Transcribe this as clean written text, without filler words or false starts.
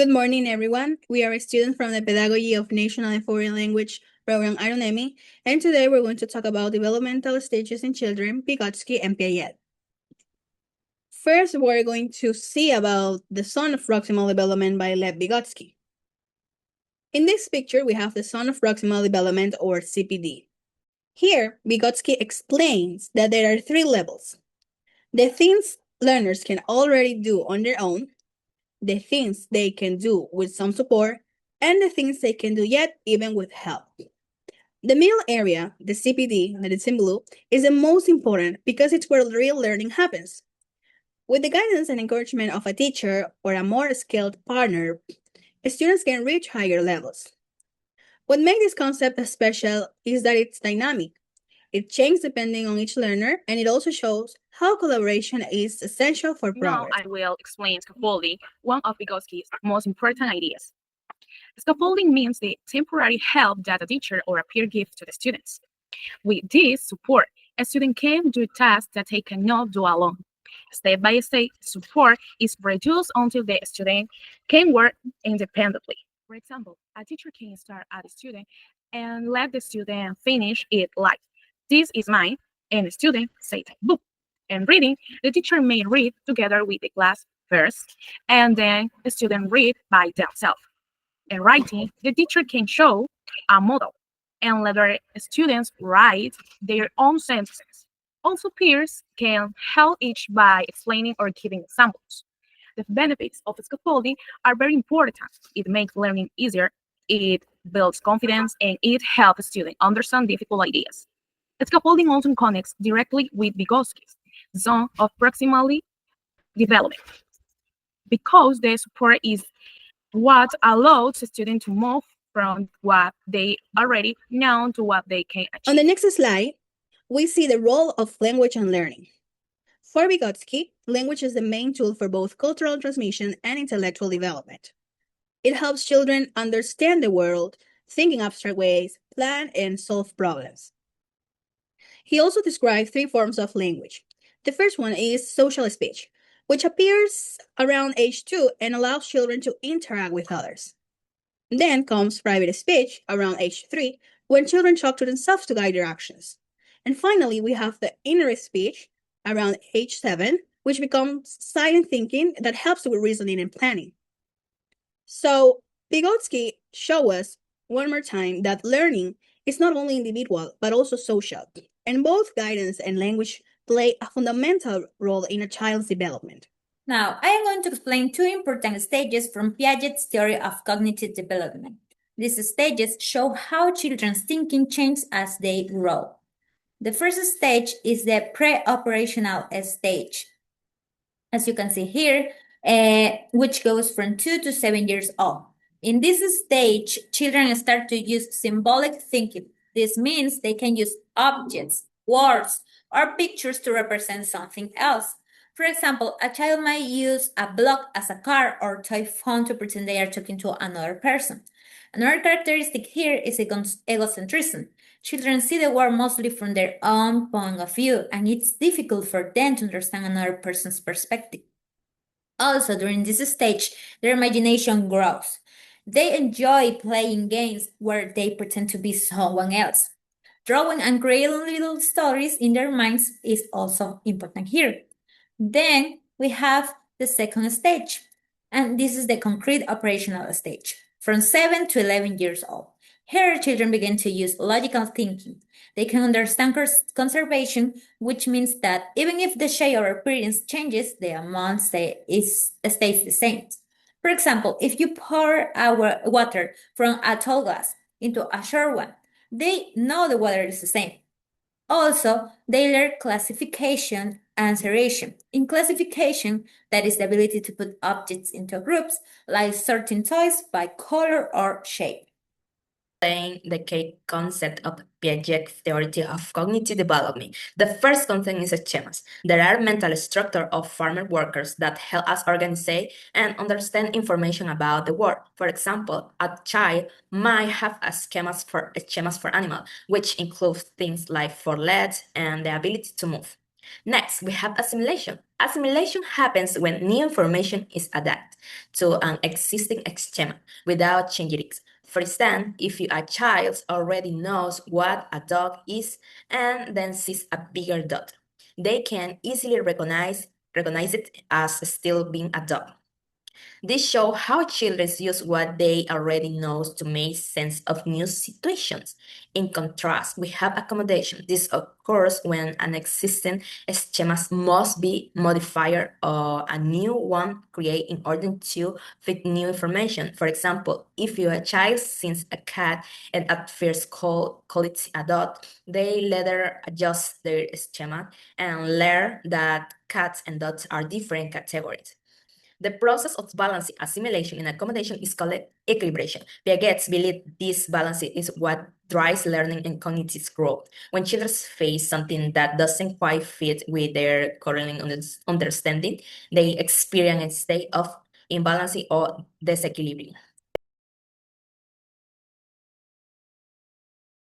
Good morning, everyone. We are a student from the Pedagogy of National and Foreign Language program Aronemi, and today we're going to talk about developmental stages in children, Vygotsky and Piaget. First, we're going to see about the Zone of Proximal Development by Lev Vygotsky. In this picture, we have the Zone of Proximal Development, or CPD. Here, Vygotsky explains that there are three levels: the things learners can already do on their own, the things they can do with some support, and the things they can do yet even with help. The middle area, the CPD, that is in blue, is the most important because it's where real learning happens. With the guidance and encouragement of a teacher or a more skilled partner, students can reach higher levels. What makes this concept special is that it's dynamic. It changes depending on each learner, and it also shows how collaboration is essential for Now progress. I will explain scaffolding, one of Vygotsky's most important ideas. Scaffolding means the temporary help that a teacher or a peer gives to the students. With this support, a student can do tasks that they cannot do alone. Step by step, support is reduced until the student can work independently. For example, a teacher can start at a student and let the student finish it like, "This is mine," and the student says, "Book." And reading, the teacher may read together with the class first, and then the student read by themselves. In writing, the teacher can show a model and let the students write their own sentences. Also, peers can help each by explaining or giving examples. The benefits of scaffolding are very important. It makes learning easier, it builds confidence, and it helps students understand difficult ideas. Scaffolding also connects directly with Vygotsky's zone of proximal development because the support is what allows the student to move from what they already know to what they can achieve. On the next slide, we see the role of language and learning. For Vygotsky, language is the main tool for both cultural transmission and intellectual development. It helps children understand the world, think in abstract ways, plan and solve problems. He also describes three forms of language. The first one is social speech, which appears around age 2 and allows children to interact with others. Then comes private speech around age 3, when children talk to themselves to guide their actions. And finally, we have the inner speech around age 7, which becomes silent thinking that helps with reasoning and planning. So, Vygotsky shows us one more time that learning is not only individual, but also social. And both guidance and language play a fundamental role in a child's development. Now, I am going to explain two important stages from Piaget's theory of cognitive development. These stages show how children's thinking changes as they grow. The first stage is the pre-operational stage, as you can see here, which goes from 2 to 7 years old. In this stage, children start to use symbolic thinking. This means they can use objects, words, or pictures to represent something else. For example, a child might use a block as a car or toy phone to pretend they are talking to another person. Another characteristic here is egocentrism. Children see the world mostly from their own point of view, and it's difficult for them to understand another person's perspective. Also, during this stage, their imagination grows. They enjoy playing games where they pretend to be someone else. Drawing and creating little stories in their minds is also important here. Then we have the second stage, and this is the concrete operational stage, from 7 to 11 years old. Here, children begin to use logical thinking. They can understand conservation, which means that even if the shape or appearance changes, the amount stays the same. For example, if you pour water from a tall glass into a short one, they know the water is the same. Also, they learn classification and seriation. In classification, that is the ability to put objects into groups, like sorting toys by color or shape. The key concept of Piaget's theory of cognitive development. The first concept is schemas. There are mental structure of farmer workers that help us organize and understand information about the world. For example, a child might have a schemas for animal, which includes things like for legs and the ability to move. Next, we have assimilation. Assimilation happens when new information is adapted to an existing schema without changing it. For instance, if a child already knows what a dog is and then sees a bigger dog, they can easily recognize it as still being a dog. This shows how children use what they already know to make sense of new situations. In contrast, we have accommodation. This occurs when an existing schema must be modified or a new one created in order to fit new information. For example, if your child sees a cat and at first call it a dog, they later adjust their schema and learn that cats and dogs are different categories. The process of balancing assimilation and accommodation is called equilibration. Piaget believes this balance is what drives learning and cognitive growth. When children face something that doesn't quite fit with their current understanding, they experience a state of imbalance or disequilibrium.